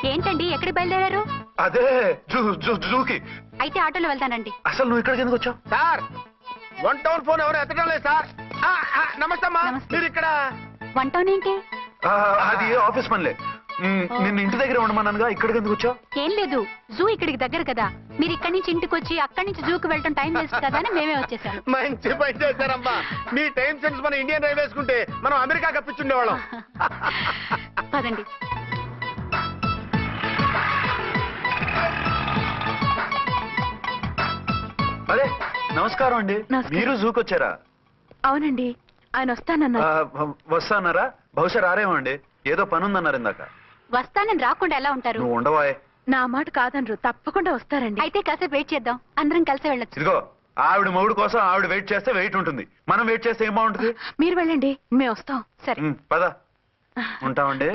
ఏంటండి ఎక్కడికి బయలుదేరారు? అదే జూకి. అయితే ఆటోలో వెళ్తానండి. అసలు నువ్వు ఇక్కడికి ఎందుకు వచ్చావు? సార్ 1 టౌన్ ఫోన్ ఎవరు ఎత్తడం లేదు సార్. నమస్తే అమ్మా. మీరు ఇక్కడ 1 టౌన్ ఏంటి? అది ఆఫీస్ పనిలే. నిన్ను ఇంటి దగ్గర ఉండమన్నానుగా, ఇక్కడికి ఎందుకు వచ్చావు? ఏం లేదు, జూ ఇక్కడికి దగ్గర కదా, మీరు ఇక్కడి నుంచి ఇంటికి వచ్చి అక్కడి నుంచి జూకి వెళ్ళటం టైం వేస్ట్ కదా అని మేమే వచ్చేసాం. మంచి పని చేశారమ్మా. మీ టైం సెన్స్ మన ఇండియన్ రైల్వేస్ కుంటే మనం అమెరికా కప్పించుండేవాళ్ళం. పదండి. అదే నమస్కారం అండి. నమస్కారం. మీరు జూకి వచ్చారా? అవునండి, ఆయన వస్తానన్నారు. వస్తానన్నారా? బహుశా రారేమో అండి, ఏదో పని ఉందన్నారు ఇందాక. వస్తానని రాకుండా ఎలా ఉంటారు? నువ్వు ఉండవాయే. నా మాట కాదనరు, తప్పకుండా వస్తారండి. అయితే కాసేపు వెయిట్ చేద్దాం, అందరం కలిసి వెళ్ళొచ్చు. ఇదిగో, ఆవిడ మొగుడు కోసం ఆవిడ వెయిట్ చేస్తే వెయిట్ ఉంటుంది, మనం వెయిట్ చేస్తే ఏం బాగుంటుంది? మీరు వెళ్ళండి, మేము వస్తాం. సరే పద. ఉంటామండి.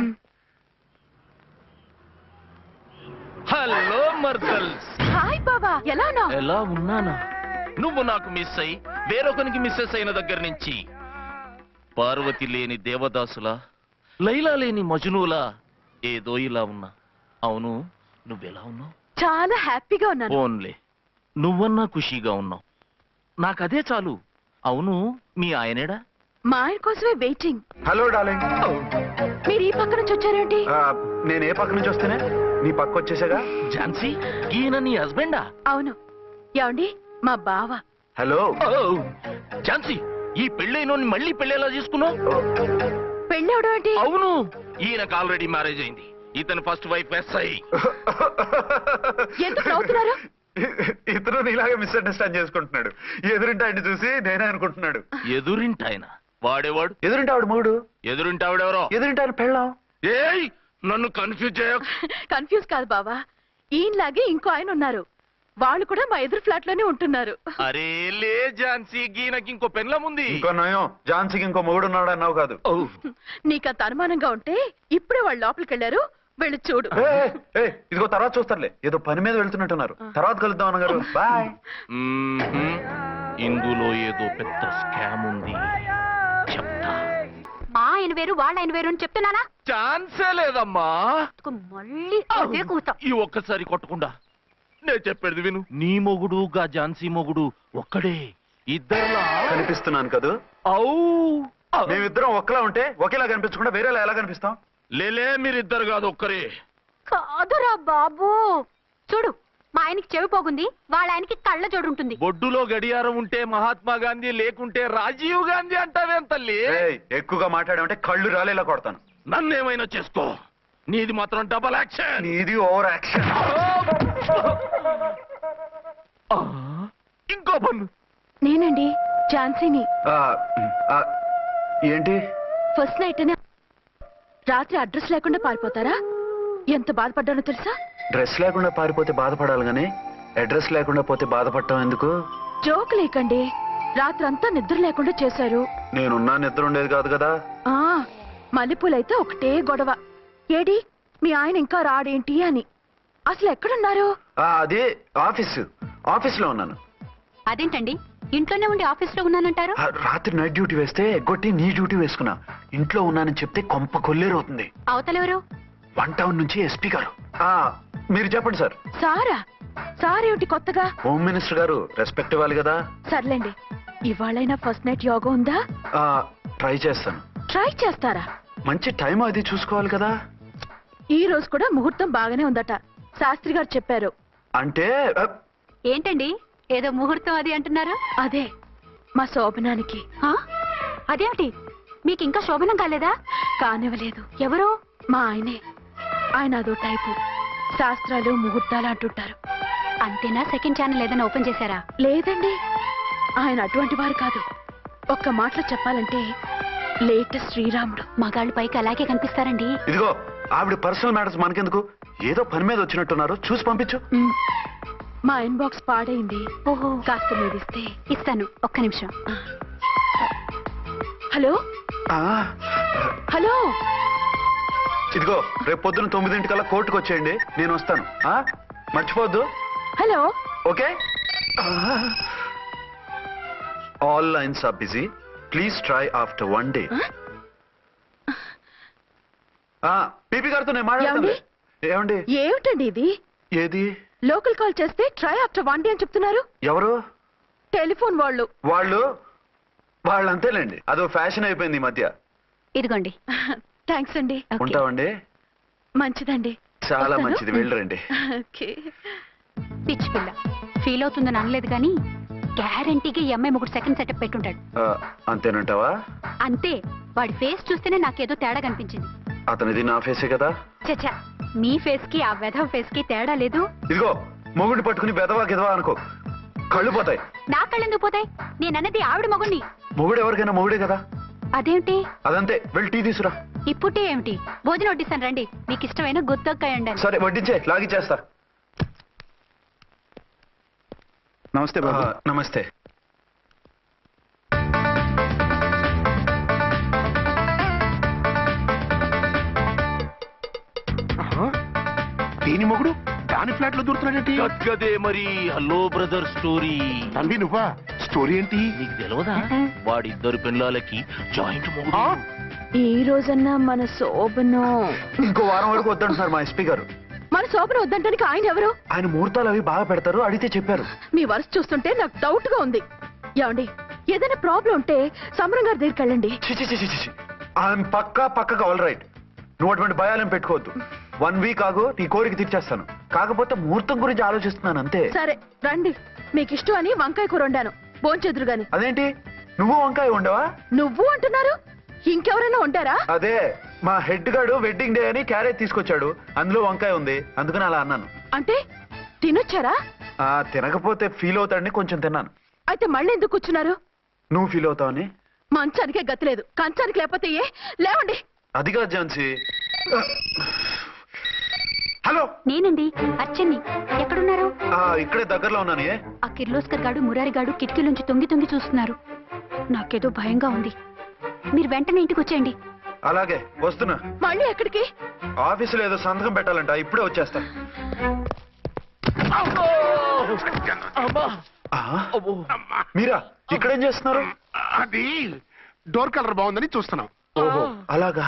హలో మర్దల్స్. హాయ్ బాబా, ఎలా ఉన్నావు? ఎలా ఉన్నానా? నువ్వు నాకు మిస్ అయి వేరొకరికి మిస్సెస్ అయిన దగ్గర నుంచి పార్వతి లేని దేవదాసులా, లైలా లేని మజునులా ఏదో ఇలా ఉన్నా. అవును, నువ్వెలా ఉన్నావు? చాలా హ్యాపీగా ఉన్నాను. ఓన్లే నువ్వన్నా ఖుషీగా ఉన్నావు, నాకదే చాలు. అవును, మీ ఆయనేడా? మా ఆయన కోసమే వెయిటింగ్. Hello darling. మీరు ఈ పక్క నుంచి వచ్చారేంటి? నేను ఏ పక్క నుంచి వస్తేనే నీ పక్క వచ్చేసాగా. ఝాన్సీ, ఈయన నీ హస్బెండా? అవును. ఏమండి, మా బావ. హలో. ఝాన్సీ, ఈ పెళ్ళైనోని మళ్ళీ పెళ్ళేలా చేసుకున్నావు? పెళ్ళవడం ఏంటి? అవును, ఈయనకు ఆల్రెడీ మ్యారేజ్ అయింది. ఇతను ఫస్ట్ వైఫ్ ఎస్ఐ. ఎందుకు నవ్వుతున్నారు? ఇతను నీలాగే మిస్అండర్స్టాండ్ చేసుకుంటున్నాడు. ఎదురింటి ఆయన చూసి నేనే అనుకుంటున్నాడు. ఎదురింటాయన వాడేవాడు? ఎదురింటి ఆవిడ మూడు. ఎదురింటి ఆవిడెవరో? ఎదురింటి ఆయన పెళ్ళాం. ఏయ్, నన్ను కన్ఫ్యూజ్ చేయ. కన్ఫ్యూజ్ కాదు బావా, ఈయనలాగే ఇంకో ఆయన ఉన్నారు, వాళ్ళు కూడా మా ఎదురు ఫ్లాట్ లోనే ఉంటున్నారు. అరే లే ఝాన్సీ, గీనకి ఇంకో పెళ్ళం ఉంది. ఇంకో నయం, ఝాన్సీకి ఇంకో మొగుడు ఉన్నాడు అన్నావు కాదు. నీకంత అనుమానంగా ఉంటే ఇప్పుడే వాళ్ళు లోపలికి వెళ్ళారు, వెళ్ళి చూడు. ఇదిగో తర్వాత చూస్తారులే, ఏదో పని మీద వెళ్తున్నట్టున్నారు. తర్వాత కలుద్దాం అన్నగారు. బాయ్. ఇందులో ఏదో పెద్ద స్కామ్ ఉంది, చెప్తా. మా ఆయన వేరు వాళ్ళ ఆయన వేరు అని చెప్తున్నానా? ఛాన్సే లేదమ్మా. మళ్ళీ అదే కూత. ఈ ఒక్కసారి కొట్టకుండా నేను చెప్పేది విను. నీ మొగుడు గా ఝాన్సీ మొగుడు ఒక్కడే, ఇద్దరులా కనిపిస్తున్నాను కదా? మేమిద్దరం ఒక్కలా ఉంటే ఒకేలా కనిపించకుండా వేరేలా ఎలా కనిపిస్తాం? లేలే, మీరిద్దరు కాదు, ఒక్కరే. కాదురా బాబు, చూడు, మా ఆయనకి చెవి పోగుంది, వాళ్ళ ఆయనకి కళ్ళ జోడు ఉంటుంది. బొడ్డులో గడియారం ఉంటే మహాత్మా గాంధీ, లేకుంటే రాజీవ్ గాంధీ అంటావేం తల్లి? ఎక్కువగా మాట్లాడామంటే కళ్ళు రాలేలా కొడతాను. నన్నేమైనా చేసుకో, నీది మాత్రం డబల్ యాక్షన్. నీది ఓవర్ యాక్షన్. ఇంకో పన్ను. నేనండి ఝాన్సీని. ఏంటి? ఫస్ట్ నైట్ రాత్రి అడ్రస్ లేకుండా పారిపోతారా? ఎంత బాధపడ్డానో తెలుసా? డ్రెస్ లేకుండా పారిపోతే బాధపడాలి గానీ అడ్రస్ లేకుండా పోతే బాధపడటం ఎందుకు? జోక్ లేకండి, రాత్రంతా నిద్ర లేకుండా చేశారు. నేనున్నా నిద్ర ఉండేది కాదు కదా. మల్లెపూలైతే ఒకటే గొడవ, ఏడి మీ ఆయన ఇంకా రాడేంటి అని. అసలు ఎక్కడున్నారు? అది ఆఫీస్ లో ఉన్నాను. అదేంటండి, ఇంట్లోనే ఉండి ఆఫీస్ లో ఉన్నానంటారు? రాత్రి నైట్ డ్యూటీ వేస్తే ఎగ్గొట్టి నీ డ్యూటీ వేసుకున్నా. ఇంట్లో ఉన్నానని చెప్తే కొంప కొల్లేరవుతుంది. అవతలెవరు? 1 టౌన్ నుంచి ఎస్పీ గారు. మీరు చెప్పండి సార్. సారా? సారేమిటి కొత్తగా? హోమ్ మినిస్టర్ గారు, రెస్పెక్ట్ ఇవ్వాలి కదా. సర్లేండి, ఇవాళైనా ఫస్ట్ నైట్ యోగా ఉందా? ట్రై చేస్తాను. ట్రై చేస్తారా? మంచి టైం అది చూసుకోవాలి కదా. ఈ రోజు కూడా ముహూర్తం బాగానే ఉందట, శాస్త్రి గారు చెప్పారు. అంటే ఏంటండి ఏదో ముహూర్తం అది అంటున్నారు? అదే మా శోభనానికి. అదేమిటి, మీకు ఇంకా శోభనం కాలేదా? కానివ్వలేదు. ఎవరు? మా ఆయనే. ఆయన అదో టైపు, శాస్త్రాలు ముహూర్తాలు అంటుంటారు. అంతేనా? సెకండ్ ఛానల్ ఏదైనా ఓపెన్ చేశారా? లేదండి, ఆయన అటువంటి వారు కాదు. ఒక్క మాటలో చెప్పాలంటే లేటెస్ట్ శ్రీరాముడు. మగాళ్ళు పైకి అలాగే కనిపిస్తారండి. ఇదిగో, ఆవిడ పర్సనల్ మ్యాటర్స్ మనకెందుకు, ఏదో పని మీద వచ్చినట్టున్నారు, చూసి పంపించు. మా ఇన్బాక్స్ పాడైంది. ఓహో, కాస్త మీరు ఇస్తే. ఇస్తాను, ఒక్క నిమిషం. హలో హలో, ఇదిగో, రేపు పొద్దున 9 కోర్టుకు వచ్చేయండి, నేను వస్తాను. మర్చిపోవద్దు. Hello. Okay. All lines are busy, please try after 1 day. PP గారితో నేను మాట్లాడుతాను. ఏమండి ఏమిటండి ఇది? ఏది లోకల్ కాల్ చేస్తే ట్రై ఆఫ్టర్ 1 డే అని చెప్తున్నారు. ఎవరు టెలిఫోన్ వాళ్ళు. వాళ్ళు అంతేలేండి, అదో ఫ్యాషన్ అయిపోయింది ఈ మధ్య. ఇదిగోండి. థ్యాంక్స్ అండి. ఉంటామండి. మంచిదండి. చాలా వస్తాను. మంచిది, వెళ్ళరండి. ఓకే. పిచ్చి పిల్ల ఫీల్ అవుతుందని అనలేదు కానీ గ్యారంటీగా ఈ అమ్మాయి ముగ్గురు సెకండ్ సెటప్ పెట్టుంటాడు. అంతేనంటావా? అంతే. వాడి ఫేస్ చూస్తేనే నాకేదో తేడా కనిపించింది. అతనిది నా ఫేసే కదా. చచ్చా, మీ ఫేస్ కి ఆ వెధవ ఫేస్ కి తేడా లేదు. ఇదిగో మొగుడిని పట్టుకుని బెదవా గిదవా అనుకో, కళ్ళు పోతాయి. నా కళ్ళెందుకు పోతాయి? నేనన్నది ఆవిడ మొగుడిని. మొగుడు ఎవరికైనా మొగుడే కదా. అదేమిటి? అదంతే, వెళ్ళి టీ తీసురా. ఇప్పుడే ఏమిటి? భోజనం వడ్డిస్తాను రండి. మీకు ఇష్టమైన గుత్తొక్కాయ ఉండాలి. సరే వడ్డించే, లాగిచ్చేస్తా. నమస్తే బాబు. నమస్తే. దీని మొగుడు దాని ఫ్లాట్ లో దూరుతున్నాడేంటి? గదే మరి హలో బ్రదర్ స్టోరీ. తంబి నువ్వా? స్టోరీ ఏంటి? నీకు తెలియదా? వాడిద్దరు పిల్లలకి జాయింట్ మొగుడు. ఈ రోజన్నా మన శోభను. ఇంకో వారం వరకు వద్దంటున్నారు మా ఎస్పీ గారు. మన శోభను వద్దంటానికి ఆయన ఎవరు? ఆయన ముహూర్తాలు అవి బాగా పెడతారు, అడిగితే చెప్పారు. మీ వరుస చూస్తుంటే నాకు డౌట్ గా ఉంది. ఏమండి, ఏదైనా ప్రాబ్లం ఉంటే సమరం గారి దగ్గరికి వెళ్ళండి. ఆయన పక్కగా ఆల్ రైట్. నువ్వు అటువంటి భయాలను పెట్టుకోవద్దు. 1 వీక్ ఆగు, నీ కోరిక తీర్చేస్తాను. కాకపోతే ముహూర్తం గురించి ఆలోచిస్తున్నాను అంతే. సరే రండి. మీకు ఇష్టం అని వంకాయ కూర వండాను, భోంచెదురు గాని. అదేంటి నువ్వు వంకాయ ఉండవా? నువ్వు అంటున్నారు, ఇంకెవరైనా ఉంటారా? అదే మా హెడ్ గాడు వెడ్డింగ్ డే అని క్యారేజ్ తీసుకొచ్చాడు, అందులో వంకాయ ఉంది, అందుకని అలా అన్నాను. అంటే తినొచ్చారా? తినకపోతే ఫీల్ అవుతాడని కొంచెం తిన్నాను. అయితే మళ్ళీ ఎందుకు కూర్చున్నారు? నువ్వు ఫీల్ అవుతావని. మంచానికే గతి లేదు, కంచానికి లేకపోతే ఏ? లేవండి. అదిగా ఝాన్సీ. హలో, నేనండి అచ్చన్ని. ఎక్కడున్నారు? ఇక్కడే దగ్గరలో ఉన్నాను. ఆ కిర్లోస్కర్ గాడు మురారి గాడు కిటికీలోంచి తొంగి తొంగి చూస్తున్నారు. నాకేదో భయంగా ఉంది. మీరు వెంటనే ఇంటికి వచ్చేయండి. అలాగే వస్తున్నా. మళ్ళీ ఎక్కడికి? ఆఫీసులో ఏదో సంతకం పెట్టాలంట, ఇప్పుడే వచ్చేస్తా. మీరా ఇక్కడేం చేస్తున్నారు? అది డోర్ కలర్ బాగుందని చూస్తున్నాం. ఓహో అలాగా.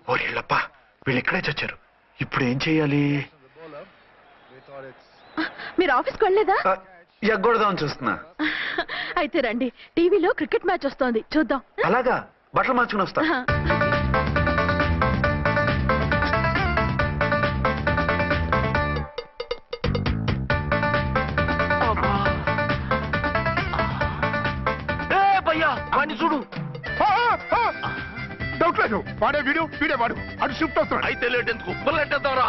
ఓరేళ్ళప్ప, వీళ్ళు ఇక్కడే చచ్చారు. ఇప్పుడు ఏం చెయ్యాలి? మీరు ఆఫీస్కి వెళ్ళలేదా? ఎగ్గొడదామని చూస్తున్నా. అయితే రండి, టీవీలో క్రికెట్ మ్యాచ్ వస్తోంది, చూద్దాం. అలాగా, బట్టలు మార్చుకుని వస్తా. వాడిని చూడు. డౌట్ లేదు, వాడే వీడియో వాడు అటు షిఫ్ట్ అవుతాడు. అయితే లేట్ ఎందుకు, బుల్లెట్టేద్దాంరా.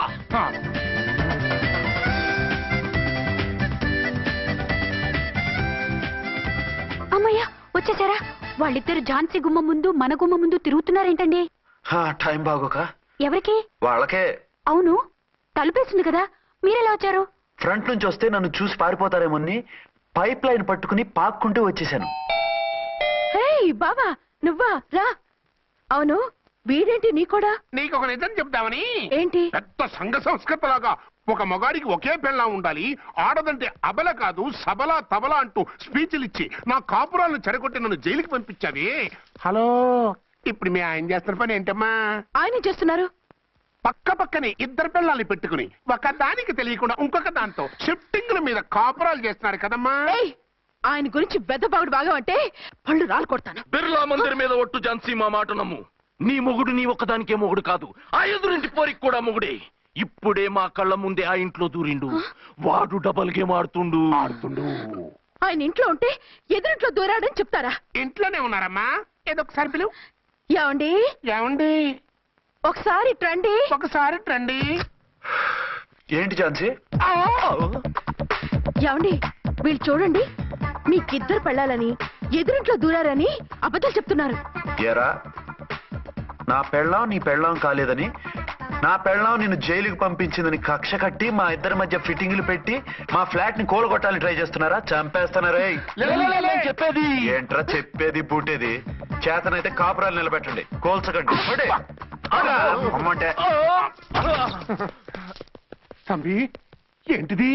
అమ్మయ్యా, వచ్చేసారా? వాళ్ళిద్దరు ఝాన్సీ గుమ్మ ముందు మన గుమ్మ ముందు తిరుగుతున్నారేంటండి? టైం బాగోక. ఎవరికి? వాళ్ళకే. అవును, తలుపేసింది కదా, మీరెలా వచ్చారు? ఫ్రంట్ నుంచి వస్తే నన్ను చూసి పారిపోతారేమోని పైప్ లైన్ పట్టుకుని పాక్కుంటూ వచ్చేసాను. హే బాబా, నువ్వా? రా. అవును, వీడేంటి నీ కూడా? నీకు ఒక నిజం చెప్తామని. ఏంటి? పెద్ద సంఘ సంస్కృత లాగా ఒక మగాడికి ఒకే పెళ్ళం ఉండాలి, ఆడదంటే అబల కాదు సబలా తబలా అంటూ స్పీచ్లు ఇచ్చి నా కాపురాలను చెడగొట్టి నన్ను జైలుకి పంపించావి. హలో, ఇప్పుడు మీ ఆయన చేస్తున్న పని ఏంటమ్మా? ఆయన చేస్తున్నారు. పక్కనే ఇద్దరు పిల్లల్ని పెట్టుకుని ఒక దానికి తెలియకుండా ఇంకొక దాంతో షిఫ్టింగ్ల మీద కాపురాలు చేస్తున్నారు కదమ్మా. ఆయన గురించి బెద్దబాగుడు బాగా అంటే పళ్ళు రాలు కొడతాను. బిర్లా మందిర్ మీద ఒట్టు ఝాన్సీ, మా మాట నమ్ము. నీ మొగుడు నీ ఒక్కదానికే మొగుడు కాదు, ఆ ఎదురింటి పోరికి కూడా మొగుడే. ఇప్పుడే మా కళ్ళ ముందే ఆ ఇంట్లో దూరిండు. వాడు డబల్ గేమ్ ఆడుతుండు. ఆయన ఇంట్లో ఉంటే ఎదురింట్లో దూరాడని చెప్తారా? ఇంట్లోనే ఉన్నారమ్మా, ఏదో ఒకసారి పిలువు. ఏమండి? ఏమండి? ఒకసారి ట్రండి. ఒకసారి ట్రండి. ఏంటి ఝాన్సీ? ఏమండి, వీళ్ళు చూడండి, మీకిద్దరు పెళ్ళాలని ఎదురింట్లో దూరారని అబద్ధాలు చెప్తున్నారు. ఏరా, నా పెళ్ళాం నీ పెళ్ళాం కాలేదని, నా పెళ్ళాం నిన్ను జైలుకి పంపించిందని కక్ష కట్టి మా ఇద్దరి మధ్య ఫిట్టింగ్లు పెట్టి మా ఫ్లాట్ ని కూలగొట్టాలని ట్రై చేస్తున్నారా? చంపేస్తున్నారా? చెప్పేది ఏంట్రా చెప్పేది పూటేది? చేతనైతే కాపురాలు నిలబెట్టండి, కోల్చకండి. అమ్మంటే తంబి, ఏంటిది?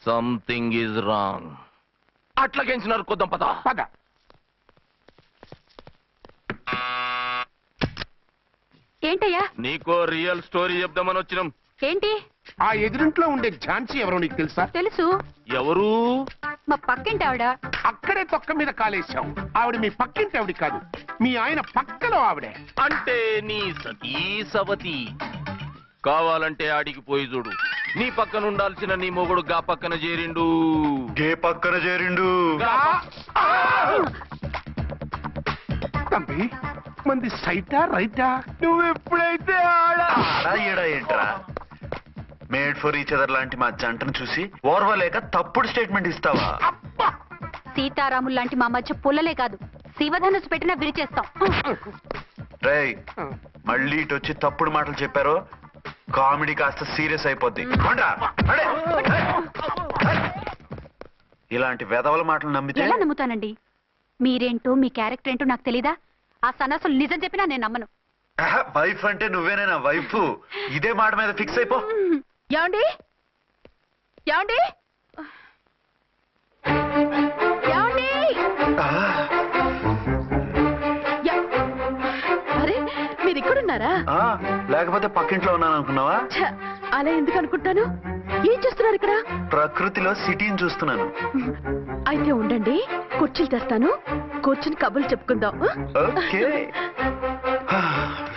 Something is wrong. అట్లాగేంచినారు, కొద్దాం పద. పద. ఏంటయ్యా? నీకో రియల్ స్టోరీ చెప్దామని వచ్చినాం. ఏంటి? ఆ ఎదురింట్లో ఉండే ఝాన్సీ ఎవరో నీకు తెలుసా? తెలుసు. ఎవరు? మా పక్కింటి ఆవిడ. అక్కడే తొక్క మీద కాలేశావు. ఆవిడ మీ పక్కింటి ఆవిడ కాదు, మీ ఆయన పక్కలో ఆవిడే. అంటే నీ సతీ సవతి. కావాలంటే ఆడికి పోయి చూడు. నీ పక్కన ఉండాల్సిన నీ మొగుడు గా పక్కన చేరిండు. గే పక్కన చేరిండు. తంబి మంది సైటా రైటా? నువ్వు ఎప్పుడైతే ఆడా ఈడా ఏంట్రా? మేడ్ ఫర్ ఈచ్ అదర్ లాంటి మా జంటను చూసి ఓర్వలేక తప్పుడు స్టేట్మెంట్ ఇస్తావా? అబ్బా! సీతారాములు లాంటి మా మధ్య పుల్లలే కాదు, శివధనుసు పెట్టినా విరిచేస్తాం. రేయ్, మళ్ళీ ఇటు వచ్చి తప్పుడు మాటలు చెప్పారో కామెడీ కాస్త సీరియస్ అయిపోద్ది. కొండ్రా, నడే. ఇలాంటి వెధవల మాటలు నమ్మితే ఎలా నమ్ముతానండి? మీరేంటో మీ క్యారెక్టర్ ఏంటో నాకు తెలీదా? ఆ సన్నాసులు నిజం చెప్పినా నేను నమ్మను. వైఫ్ అంటే నువ్వేనా వైఫ్? ఇదే మాట మీద ఫిక్స్ అయిపో. ఏమండి? ఏమండి? ఏమండి? ఆ, అరే, మీరు ఇక్కడున్నారా? ఆ, లేకపోతే పక్కింట్లో ఉన్నాను అనుకున్నావా? ఛ, అలా ఎందుకు అనుకుంటాను? ఏం చేస్తున్నారు ఇక్కడ? ప్రకృతిలో సిటీని చూస్తున్నాను. అయితే ఉండండి, కుర్చీలు తెస్తాను, కూర్చుని కబుర్లు చెప్పుకుందాం. ఓకే.